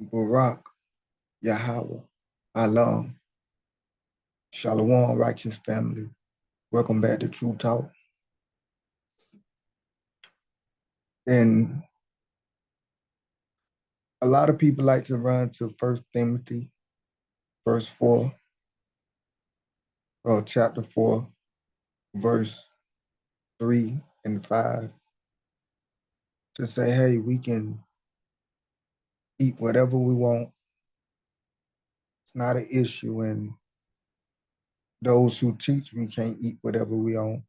Barak, Yahweh, Alam, Shalom, righteous family. Welcome back to TRU-TALK. And a lot of people like to run to 1 Timothy, verse 4, or chapter 4, verse 3 and 5, to say, hey, we can eat whatever we want. It's not an issue. And those who teach we can't eat whatever we want,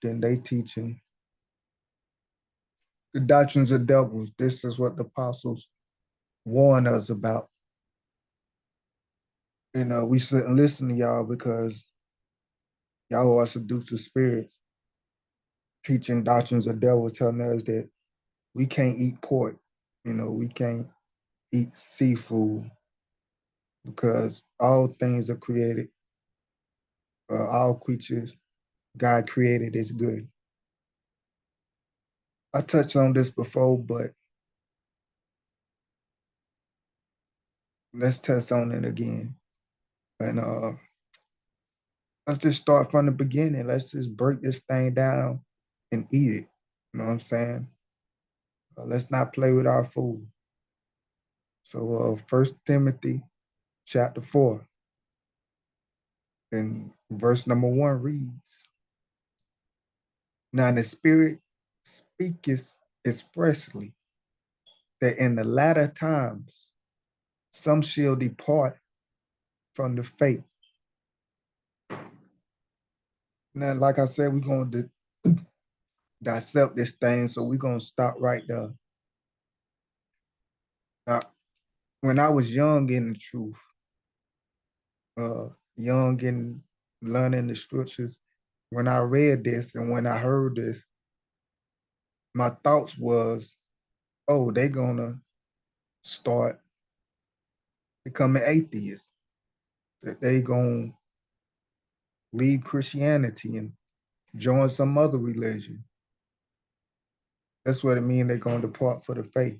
then they teaching the doctrines of devils. This is what the apostles warn us about. We sit and listen to y'all because y'all are seducing spirits, teaching doctrines of devils, telling us that we can't eat pork, we can't eat seafood because all things are created, all creatures God created is good. I touched on this before, but let's touch on it again. And let's just start from the beginning. Let's just break this thing down and eat it. You know what I'm saying? Let's not play with our food. So 1 Timothy chapter 4 and verse number 1 reads, "Now the Spirit speaketh expressly that in the latter times some shall depart from the faith." Now, like I said, we're going to dissect this thing, so we're going to stop right there. Now, when I was young in the truth, young in learning the scriptures, when I read this and when I heard this, my thoughts was, oh, they're going to start becoming atheists, that they going to leave Christianity and join some other religion. That's what it means, they're going to depart for the faith.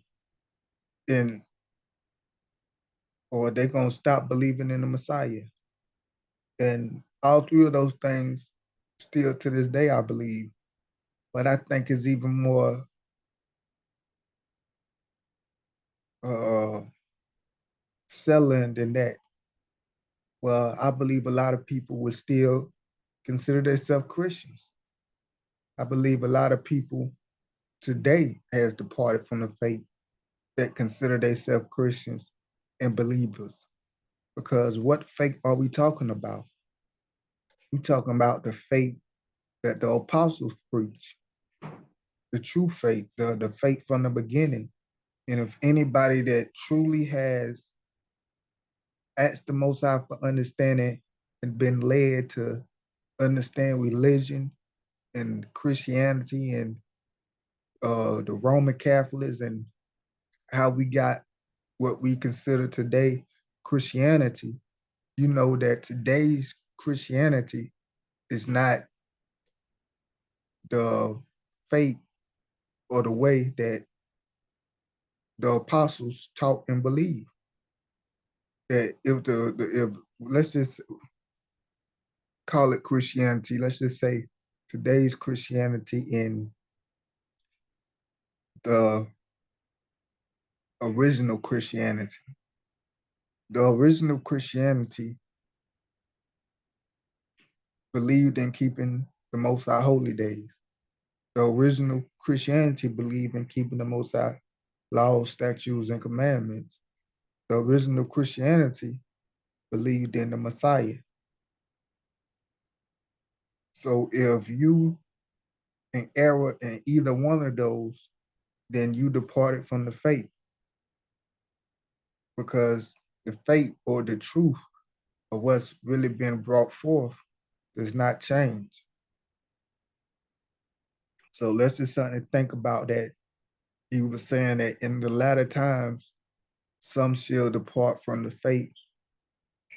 Or they're going to stop believing in the Messiah. And all three of those things, still to this day, I believe. But I think it's even more selling than that. Well, I believe a lot of people would still consider themselves Christians. I believe a lot of people today has departed from the faith that consider themselves Christians and believers. Because what faith are we talking about? We're talking about the faith that the apostles preach, the true faith, the faith from the beginning. And if anybody that truly has asked the Most High for understanding and been led to understand religion and Christianity and the Roman Catholics and how we got what we consider today Christianity, you know that today's Christianity is not the faith or the way that the apostles taught and believed. That if let's just call it Christianity, let's just say today's Christianity in the original Christianity. The original Christianity believed in keeping the Most High holy days. The original Christianity believed in keeping the Most High laws, statutes, and commandments. The original Christianity believed in the Messiah. So if you in error in either one of those, then you departed from the faith, because the faith or the truth of what's really been brought forth does not change. So let's just something to think about, that he was saying that in the latter times, some shall depart from the faith.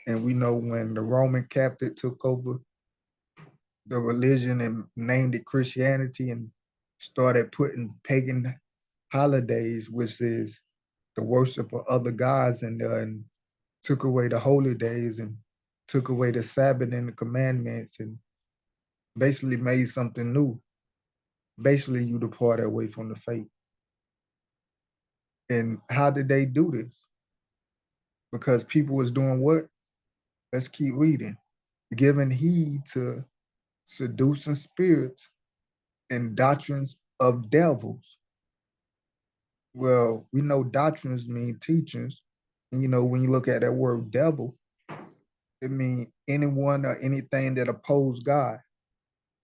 And we know when the Roman Catholic took over the religion and named it Christianity and started putting pagan holidays, which is the worship of other gods and took away the holy days and took away the Sabbath and the commandments and basically made something new. Basically, you departed away from the faith. And how did they do this? Because people was doing what? Let's keep reading. Giving heed to seducing spirits and doctrines of devils. Well, we know doctrines mean teachings. And when you look at that word devil, it means anyone or anything that oppose God,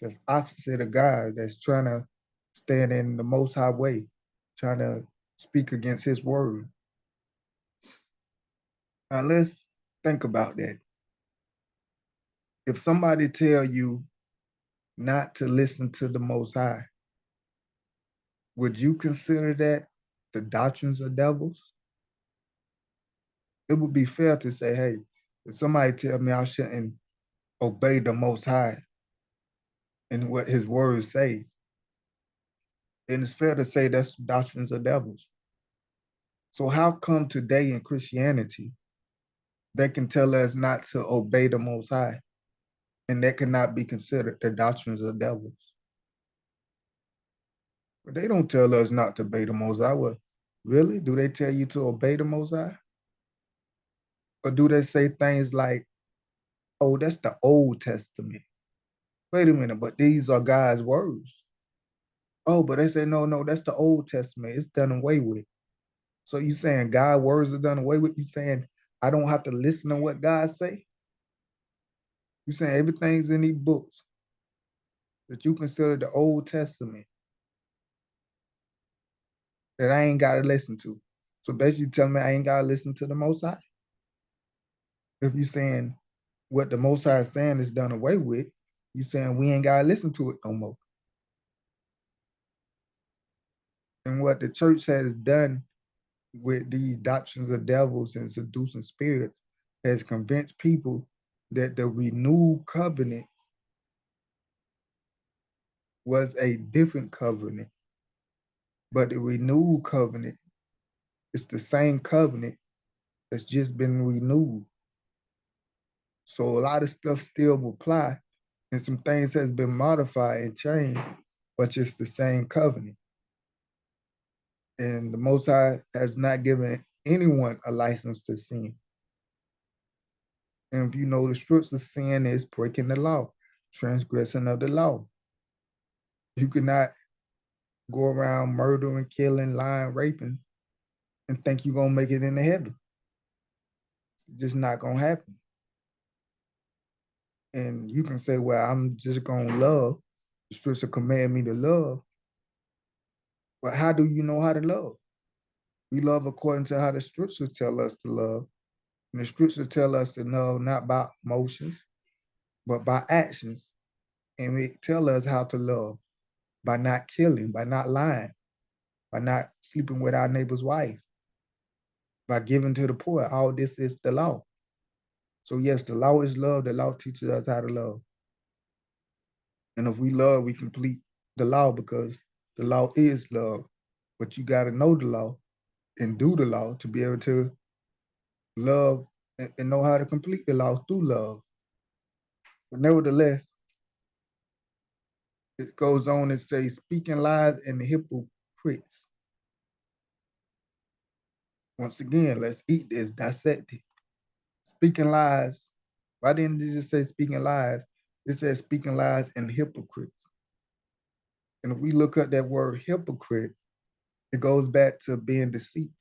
that's opposite of God, that's trying to stand in the most high way, trying to speak against his word. Now let's think about that. If somebody tell you not to listen to the most high, would you consider that the doctrines of devils? It would be fair to say, hey, if somebody tell me I shouldn't obey the most high and what his words say, then it's fair to say that's the doctrines of devils. So how come today in Christianity, they can tell us not to obey the most high, and that cannot be considered the doctrines of devils? But they don't tell us not to obey the most high. Well, really? Do they tell you to obey the most high? Or do they say things like, oh, that's the Old Testament? Wait a minute, but these are God's words. Oh, but they say, no, that's the Old Testament. It's done away with. So you saying God's words are done away with? You saying I don't have to listen to what God say? You saying everything's in these books that you consider the Old Testament that I ain't got to listen to. So basically tell me I ain't got to listen to the Most High. If you saying what the Most High is saying is done away with, you saying we ain't got to listen to it no more. And what the church has done with these doctrines of devils and seducing spirits has convinced people that the renewed covenant was a different covenant. But the renewed covenant is the same covenant that's just been renewed. So a lot of stuff still will apply, and some things has been modified and changed, but it's the same covenant. And the Most High has not given anyone a license to sin. And if you know the strokes of sin is breaking the law, transgressing of the law. You cannot go around murdering, killing, lying, raping, and think you're gonna make it into heaven. It's just not gonna happen. And you can say, well, I'm just gonna love. The scripture command me to love. But how do you know how to love? We love according to how the scriptures tell us to love. And the scriptures tell us to love not by emotions, but by actions. And it tell us how to love by not killing, by not lying, by not sleeping with our neighbor's wife, by giving to the poor. All this is the law. So yes, the law is love. The law teaches us how to love. And if we love, we complete the law because the law is love. But you got to know the law and do the law to be able to love and know how to complete the law through love. But nevertheless, it goes on and says, speaking lies and the hypocrites. Once again, let's eat this, dissect it. Speaking lies. Why didn't it just say speaking lies? It says speaking lies and hypocrites. And if we look at that word hypocrite, it goes back to being deceitful.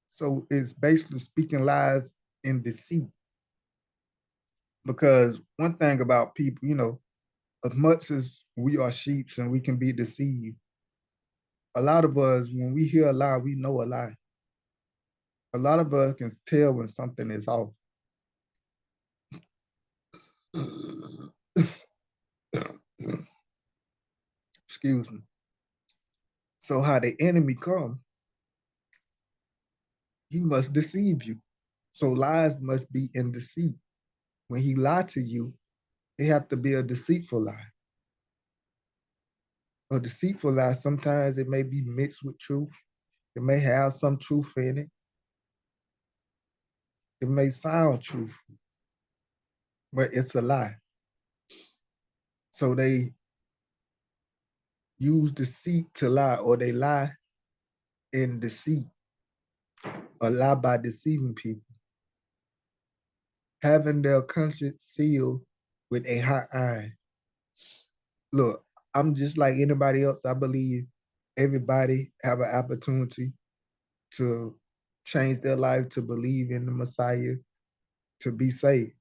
So it's basically speaking lies and deceit. Because one thing about people, as much as we are sheep and we can be deceived, a lot of us, when we hear a lie, we know a lie. A lot of us can tell when something is off. Excuse me. So how the enemy come, he must deceive you. So lies must be in deceit. When he lie to you, it have to be a deceitful lie. A deceitful lie, sometimes it may be mixed with truth. It may have some truth in it. It may sound truthful, but it's a lie. So they use deceit to lie, or they lie in deceit, or lie by deceiving people, having their conscience sealed with a hot iron. Look, I'm just like anybody else. I believe everybody have an opportunity to change their life, to believe in the Messiah, to be saved.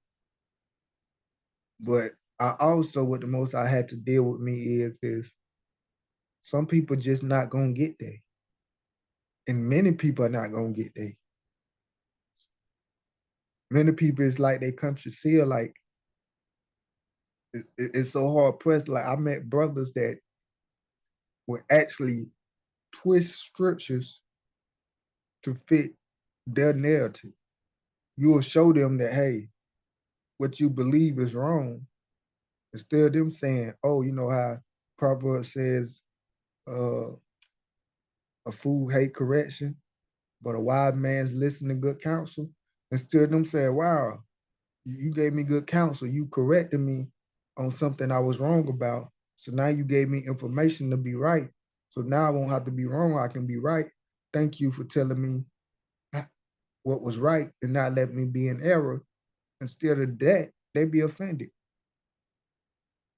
But I also, what the most I had to deal with me is some people just not gonna get there. And many people are not gonna get there. Many people, it's like they country seal, like it's so hard pressed. Like I met brothers that would actually twist scriptures to fit their narrative. You will show them that, hey, what you believe is wrong. Instead of them saying, oh, you know how Proverbs says, uh, a fool hate correction, but a wise man's listen to good counsel. Instead of them saying, wow, you gave me good counsel. You corrected me on something I was wrong about. So now you gave me information to be right. So now I won't have to be wrong. I can be right. Thank you for telling me what was right and not let me be in error. Instead of that, they be offended.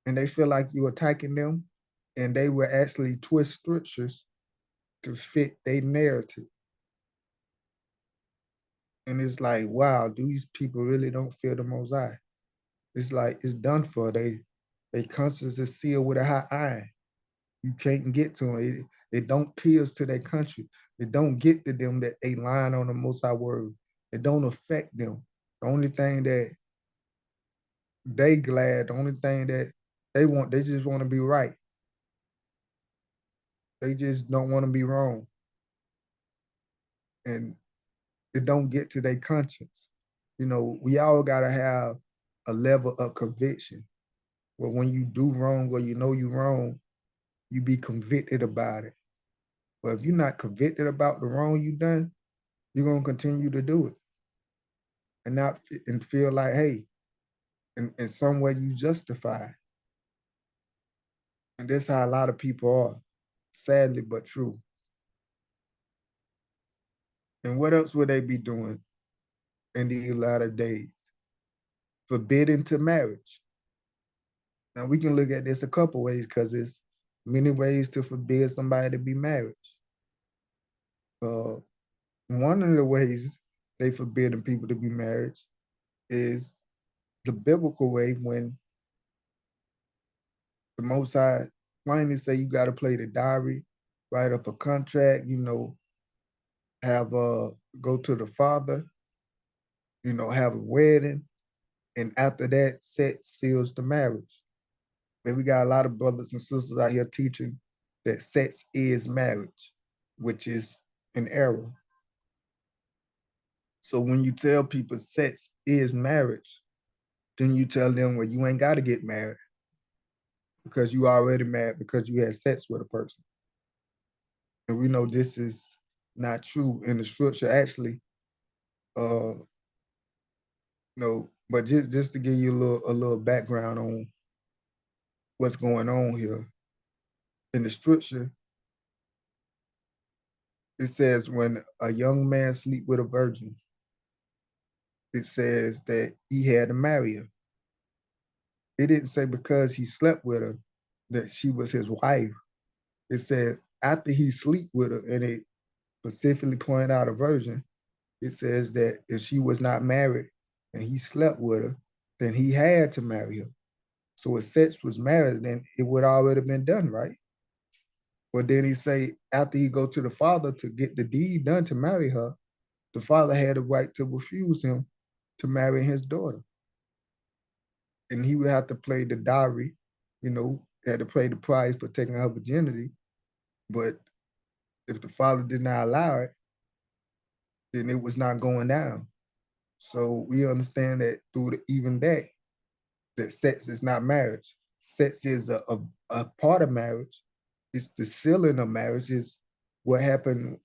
And they feel like you attacking them. And they will actually twist scriptures to fit their narrative. And it's like, wow, these people really don't fear the Most High. It's like it's done for. They conscience is sealed with a hot iron. You can't get to them. It don't pierce to their country. It don't get to them that they lying on the Most High word. It don't affect them. The only thing that they glad, the only thing that they want, they just want to be right. They just don't want to be wrong. And it don't get to their conscience. You know, we all gotta have a level of conviction. Well, when you do wrong or you know you're wrong, you be convicted about it. But if you're not convicted about the wrong you done, you're gonna continue to do it and not and feel like, hey, in some way you justify. And that's how a lot of people are, sadly but true. And what else would they be doing in these latter days? Forbidden to marriage. Now we can look at this a couple ways because it's many ways to forbid somebody to be married. Uh, One of the ways they forbidden people to be married is the biblical way, when the Most High plainly say you got to play the diary, write up a contract, you know, have go to the father, you know, have a wedding, and after that, set seals the marriage. But we got a lot of brothers and sisters out here teaching that sex is marriage, which is an error. So when you tell people sex is marriage, then you tell them, well, you ain't got to get married because you already married because you had sex with a person. And we know this is not true in the scripture, actually. You know, but just to give you a little background on what's going on here in the scripture, it says when a young man sleep with a virgin, it says that he had to marry her. It didn't say because he slept with her that she was his wife. It said after he sleep with her, and it specifically pointed out a virgin, it says that if she was not married and he slept with her, then he had to marry her. So if sex was marriage, then it would already been done, right? But then he say after he go to the father to get the deed done to marry her, the father had the right to refuse him to marry his daughter. And he would have to pay the dowry, you know, had to pay the price for taking her virginity. But if the father did not allow it, then it was not going down. So we understand that through even that sex is not marriage. Sex is a part of marriage. It's the sealing of marriage. Is what happened,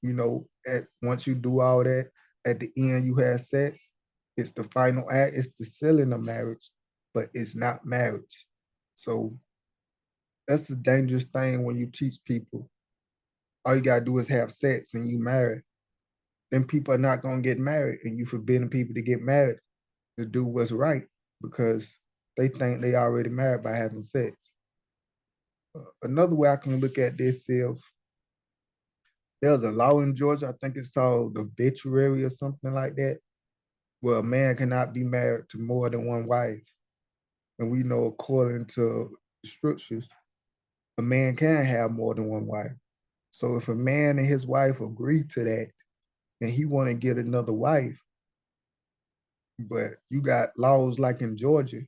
at once you do all that, at the end you have sex. It's the final act, it's the sealing of marriage, but it's not marriage. So that's the dangerous thing when you teach people all you gotta do is have sex and you married. Then people are not gonna get married, and you forbidding people to get married to do what's right because they think they already married by having sex. Another way I can look at this is there's a law in Georgia, I think it's called the obituary or something like that, where a man cannot be married to more than one wife. And we know according to the scriptures, a man can have more than one wife. So if a man and his wife agree to that and he want to get another wife, but you got laws like in Georgia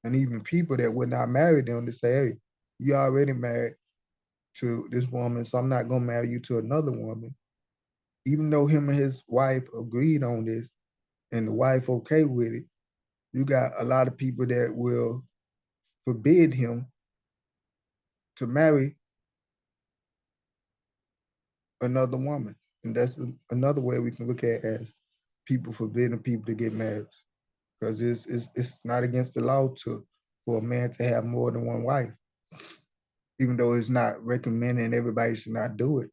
and even people that would not marry them to say, hey, you already married to this woman, so I'm not gonna marry you to another woman. Even though him and his wife agreed on this and the wife okay with it, you got a lot of people that will forbid him to marry another woman. And that's another way we can look at it as people forbidding people to get married. Because it's not against the law for a man to have more than one wife, even though it's not recommending everybody should not do it.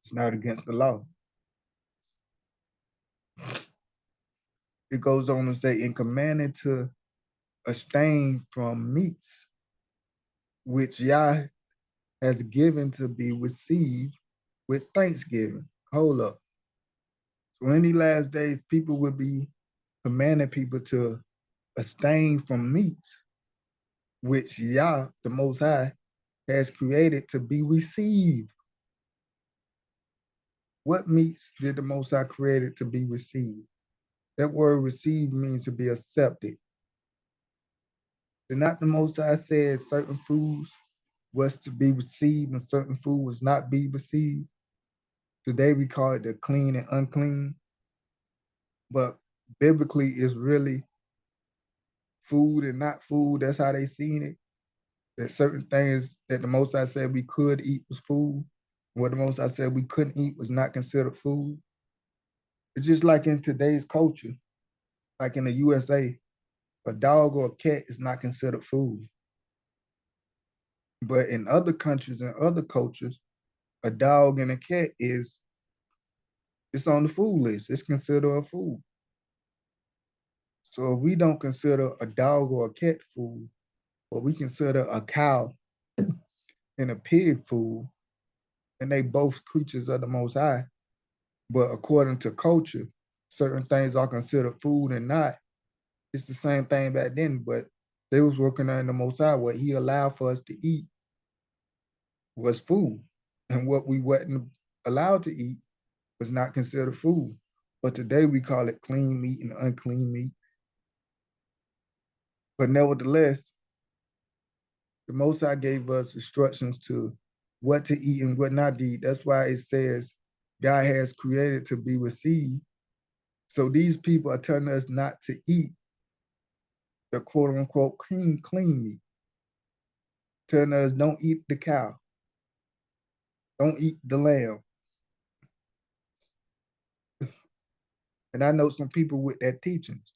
It's not against the law. It goes on to say, in commanding to abstain from meats, which Yah has given to be received with thanksgiving. Hold up. So in these last days, people will be commanding people to abstain from meats, which Yah, the Most High, has created to be received. What meats did the Most High created to be received? That word received means to be accepted. Did not the Most High said certain foods was to be received and certain food was not be received? Today we call it the clean and unclean, but biblically it's really food and not food. That's how they seen it. That certain things that the Most High said we could eat was food. What the Most High said we couldn't eat was not considered food. It's just like in today's culture, like in the USA, a dog or a cat is not considered food. But in other countries and other cultures, a dog and a cat it's on the food list. It's considered a food. So if we don't consider a dog or a cat food, or we consider a cow and a pig food, and they both creatures of the Most High, but according to culture, certain things are considered food and not. It's the same thing back then, but they was working on the Most High. What He allowed for us to eat was food, and what we wasn't allowed to eat was not considered food. But today we call it clean meat and unclean meat. But nevertheless, the Most High gave us instructions to what to eat and what not to eat. That's why it says God has created to be received. So these people are telling us not to eat the quote unquote clean meat, telling us don't eat the cow, don't eat the lamb. And I know some people with that teachings.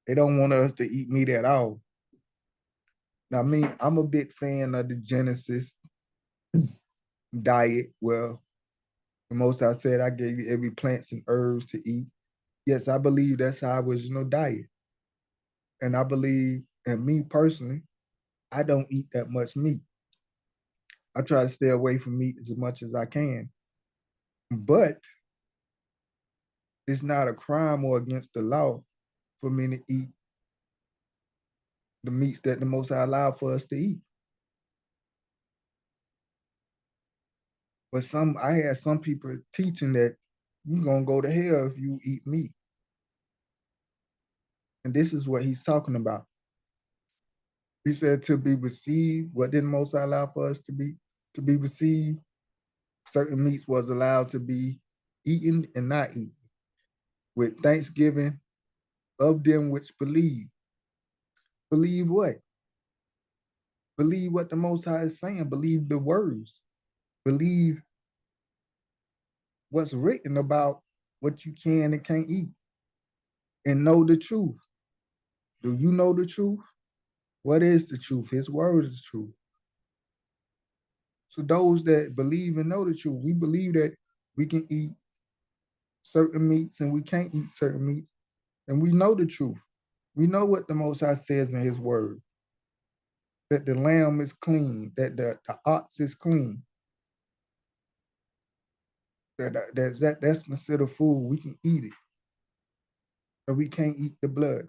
They don't want us to eat meat at all. Now, me, I'm a big fan of the Genesis diet. Well, the most I said, I gave you every plants and herbs to eat. Yes, I believe that's our original diet. And I believe, and me personally, I don't eat that much meat. I try to stay away from meat as much as I can. But it's not a crime or against the law for me to eat the meats that the Most High allowed for us to eat. But I had some people teaching that you're gonna go to hell if you eat meat. And this is what he's talking about. He said to be received, what did the Most High allow for us to be received? Certain meats was allowed to be eaten and not eaten, with thanksgiving of them which believe. Believe what? Believe what the Most High is saying. Believe the words. believe what's written about what you can and can't eat, and know the truth. Do you know the truth? What is the truth? His word is truth. So those that believe and know the truth, we believe that we can eat certain meats and we can't eat certain meats. And we know the truth. We know what the Most High says in his word, that the lamb is clean, that the ox is clean, that's considered food. We can eat it, but we can't eat the blood.